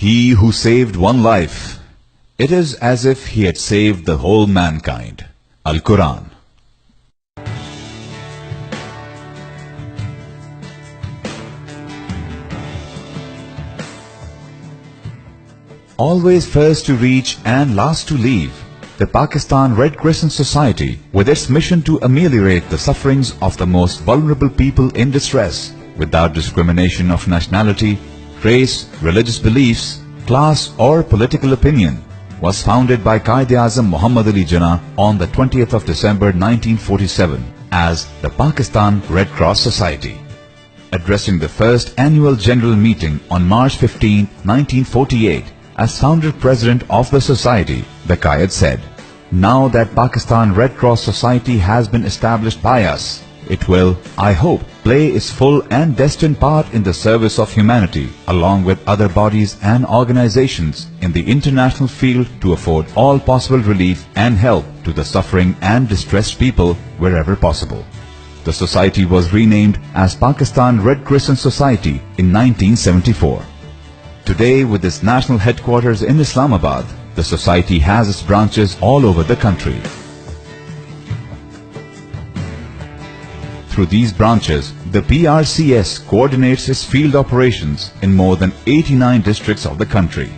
He who saved one life, it is as if he had saved the whole mankind. Al-Quran. Always first to reach and last to leave, the Pakistan Red Crescent Society, with its mission to ameliorate the sufferings of the most vulnerable people in distress, without discrimination of nationality, race, religious beliefs, class or political opinion, was founded by Quaid-e-Azam Muhammad Ali Jinnah on the 20th of December 1947 as the Pakistan Red Cross Society. Addressing the first annual general meeting on March 15, 1948, as founder president of the society, the Qaid said, "Now that Pakistan Red Cross Society has been established by us, it will, I hope, play its full and destined part in the service of humanity, along with other bodies and organizations in the international field to afford all possible relief and help to the suffering and distressed people wherever possible." The society was renamed as Pakistan Red Crescent Society in 1974. Today, with its national headquarters in Islamabad, the society has its branches all over the country. Through these branches, the PRCS coordinates its field operations in more than 89 districts of the country.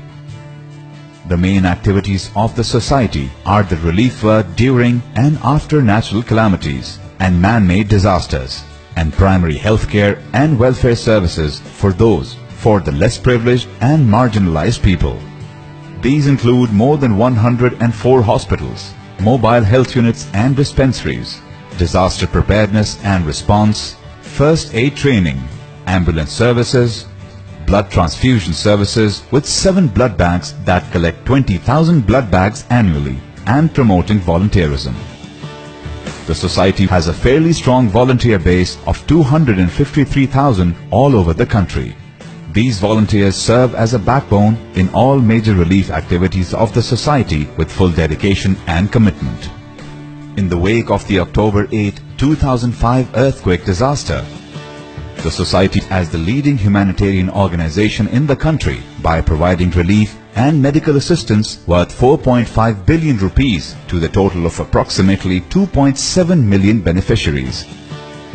The main activities of the society are the relief work during and after natural calamities and man-made disasters, and primary healthcare and welfare services for the less privileged and marginalized people. These include more than 104 hospitals, mobile health units and dispensaries, disaster preparedness and response, first aid training, ambulance services, blood transfusion services with 7 blood banks that collect 20,000 blood bags annually, and promoting volunteerism. The society has a fairly strong volunteer base of 253,000 all over the country. These volunteers serve as a backbone in all major relief activities of the society with full dedication and commitment. In the wake of the October 8, 2005 earthquake disaster, the society as the leading humanitarian organization in the country by providing relief and medical assistance worth 4.5 billion rupees to the total of approximately 2.7 million beneficiaries.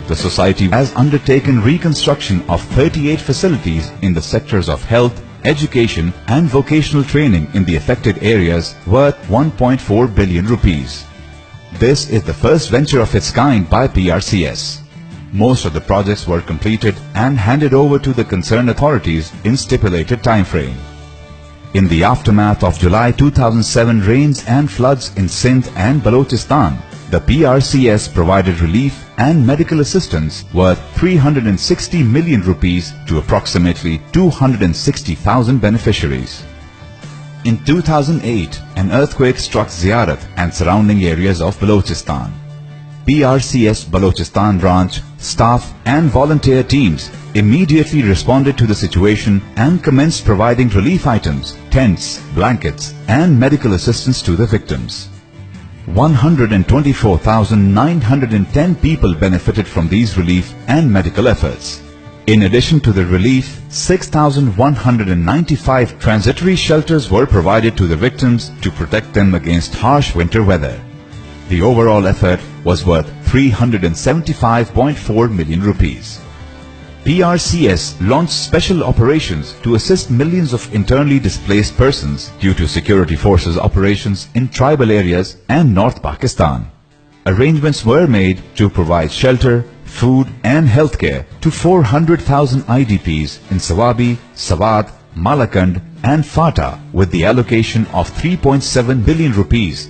The society has undertaken reconstruction of 38 facilities in the sectors of health, education and vocational training in the affected areas worth 1.4 billion rupees. This is the first venture of its kind by PRCS. Most of the projects were completed and handed over to the concerned authorities in stipulated time frame. In the aftermath of July 2007 rains and floods in Sindh and Balochistan, the PRCS provided relief and medical assistance worth 360 million rupees to approximately 260,000 beneficiaries. In 2008, an earthquake struck Ziyarat and surrounding areas of Balochistan. PRCS Balochistan branch, staff and volunteer teams immediately responded to the situation and commenced providing relief items, tents, blankets and medical assistance to the victims. 124,910 people benefited from these relief and medical efforts. In addition to the relief, 6,195 transitory shelters were provided to the victims to protect them against harsh winter weather. The overall effort was worth 375.4 million rupees. PRCS launched special operations to assist millions of internally displaced persons due to security forces operations in tribal areas and North Pakistan. Arrangements were made to provide shelter, food and healthcare to 400,000 IDPs in Sawabi, Sawat, Malakand and Fata with the allocation of 3.7 billion rupees.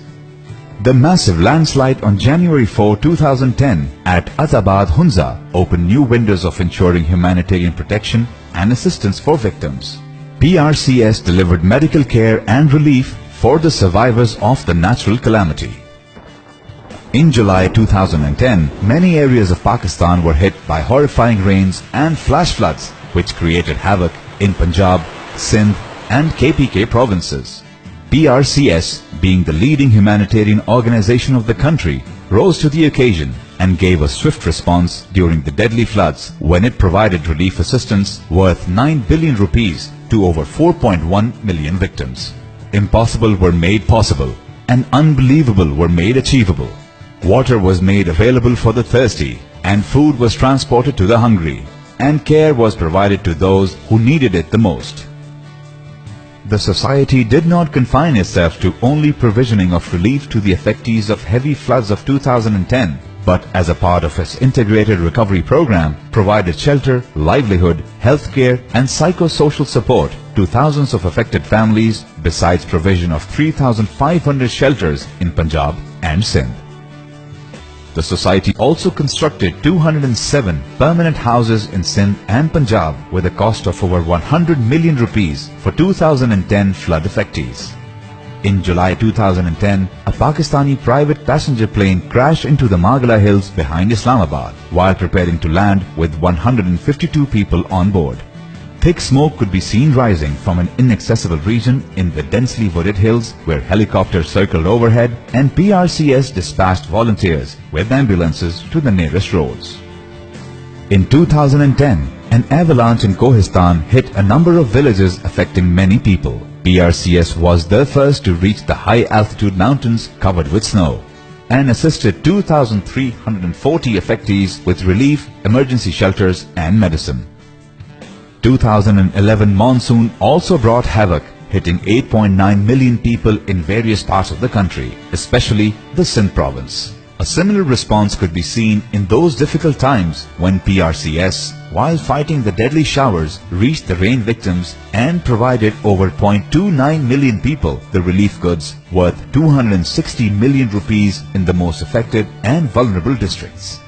The massive landslide on January 4, 2010 at Atabad, Hunza opened new windows of ensuring humanitarian protection and assistance for victims. PRCS delivered medical care and relief for the survivors of the natural calamity. In July 2010, many areas of Pakistan were hit by horrifying rains and flash floods which created havoc in Punjab, Sindh and KPK provinces. PRCS, being the leading humanitarian organization of the country, rose to the occasion and gave a swift response during the deadly floods when it provided relief assistance worth 9 billion rupees to over 4.1 million victims. Impossible were made possible and unbelievable were made achievable. Water was made available for the thirsty and food was transported to the hungry and care was provided to those who needed it the most. The society did not confine itself to only provisioning of relief to the affectees of heavy floods of 2010, but as a part of its integrated recovery program, provided shelter, livelihood, healthcare and psychosocial support to thousands of affected families besides provision of 3,500 shelters in Punjab and Sindh. The society also constructed 207 permanent houses in Sindh and Punjab with a cost of over 100 million rupees for 2010 flood affectees. In July 2010, a Pakistani private passenger plane crashed into the Margala Hills behind Islamabad while preparing to land with 152 people on board. Thick smoke could be seen rising from an inaccessible region in the densely wooded hills where helicopters circled overhead and PRCS dispatched volunteers with ambulances to the nearest roads. In 2010, an avalanche in Kohistan hit a number of villages affecting many people. PRCS was the first to reach the high-altitude mountains covered with snow and assisted 2,340 affectees with relief, emergency shelters and medicine. 2011 monsoon also brought havoc, hitting 8.9 million people in various parts of the country, especially the Sindh province. A similar response could be seen in those difficult times when PRCS, while fighting the deadly showers, reached the rain victims and provided over 0.29 million people the relief goods worth 260 million rupees in the most affected and vulnerable districts.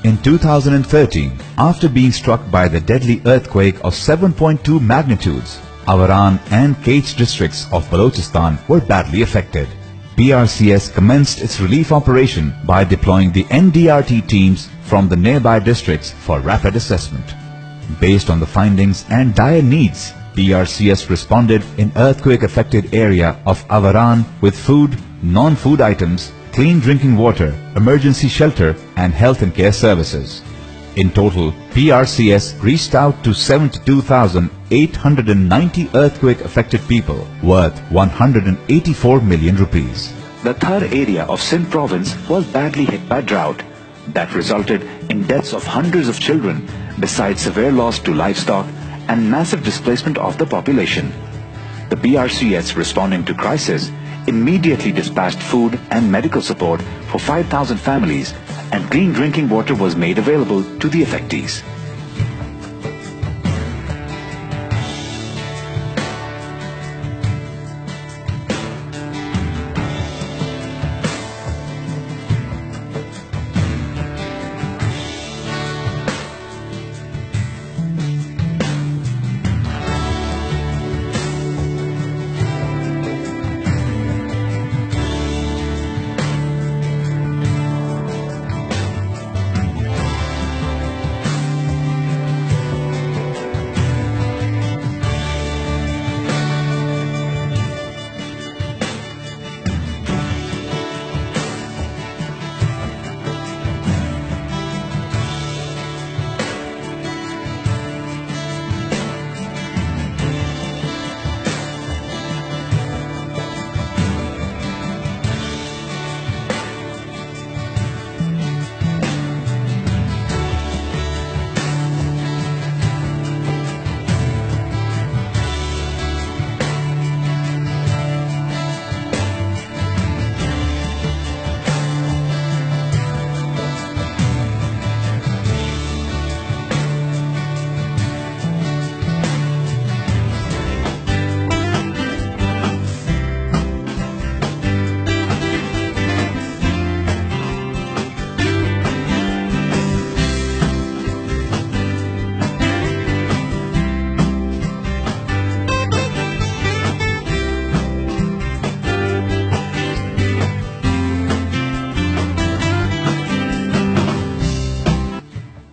In 2013, after being struck by the deadly earthquake of 7.2 magnitudes, Avaran and Keech districts of Balochistan were badly affected. PRCS commenced its relief operation by deploying the NDRT teams from the nearby districts for rapid assessment. Based on the findings and dire needs, PRCS responded in earthquake-affected area of Avaran with food, non-food items, clean drinking water, emergency shelter and health and care services. In total, PRCS reached out to 72,890 earthquake-affected people worth 184 million rupees. The Thar area of Sindh province was badly hit by drought that resulted in deaths of hundreds of children besides severe loss to livestock and massive displacement of the population. The PRCS responding to crisis immediately dispatched food and medical support for 5,000 families and clean drinking water was made available to the affectees.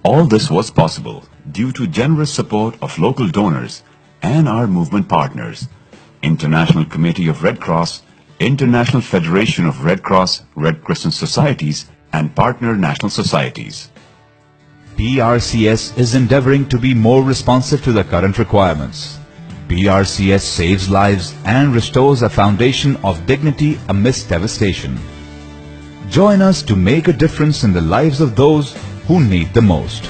All this was possible due to generous support of local donors and our movement partners, International Committee of Red Cross, International Federation of Red Cross, Red Crescent Societies, and partner national societies. PRCS is endeavoring to be more responsive to the current requirements. PRCS saves lives and restores a foundation of dignity amidst devastation. Join us to make a difference in the lives of those who need the most.